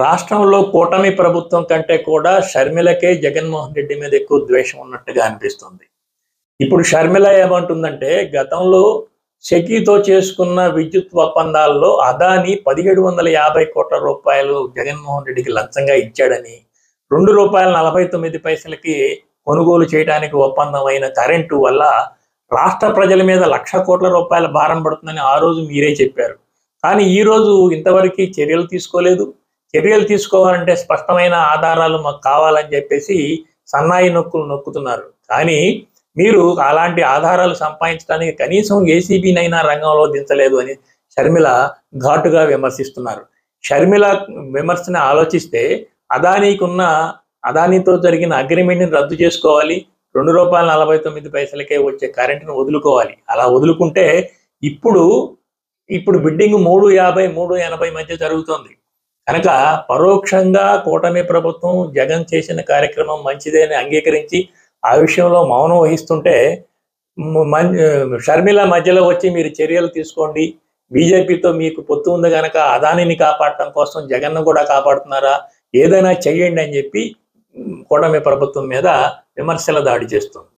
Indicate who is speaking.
Speaker 1: రాష్ట్రంలో కూటమి ప్రభుత్వం కంటే కూడా షర్మిలకే జగన్మోహన్ రెడ్డి మీద ఎక్కువ ద్వేషం ఉన్నట్టుగా అనిపిస్తుంది. ఇప్పుడు షర్మిల ఏమంటుందంటే, గతంలో సెకీతో చేసుకున్న విద్యుత్ ఒప్పందాల్లో అదానీ 1750 కోట్ల రూపాయలు జగన్మోహన్ రెడ్డికి లంచంగా ఇచ్చాడని, ₹2.49కి కొనుగోలు చేయడానికి ఒప్పందం అయిన కరెంటు వల్ల రాష్ట్ర ప్రజల మీద ₹1,00,000 కోట్ల భారం పడుతుందని ఆ రోజు మీరే చెప్పారు. కానీ ఈ రోజు ఇంతవరకు చర్యలు తీసుకోలేదు. చర్యలు తీసుకోవాలంటే స్పష్టమైన ఆధారాలు మాకు కావాలని చెప్పేసి సన్నాయి నొక్కులు నొక్కుతున్నారు. కానీ మీరు అలాంటి ఆధారాలు సంపాదించడానికి కనీసం ఏసీబీనైనా రంగంలో దించలేదు అని షర్మిల ఘాటుగా విమర్శిస్తున్నారు. షర్మిల విమర్శను ఆలోచిస్తే అదానీతో జరిగిన అగ్రిమెంట్ని రద్దు చేసుకోవాలి. ₹2.49కే వచ్చే కరెంటును వదులుకోవాలి. అలా వదులుకుంటే ఇప్పుడు బిడ్డింగ్ 3.50, 3.80 మధ్య జరుగుతోంది. కనుక పరోక్షంగా కూటమి ప్రభుత్వం జగన్ చేసిన కార్యక్రమం మంచిదే అని అంగీకరించి ఆ విషయంలో మౌనం వహిస్తుంటే, షర్మిల మధ్యలో వచ్చి మీరు చర్యలు తీసుకోండి, బీజేపీతో మీకు పొత్తు ఉంది కనుక అదానిని కాపాడటం కోసం జగన్ను కూడా కాపాడుతున్నారా, ఏదైనా చెయ్యండి అని చెప్పి కూటమి ప్రభుత్వం మీద విమర్శల దాడి చేస్తుంది.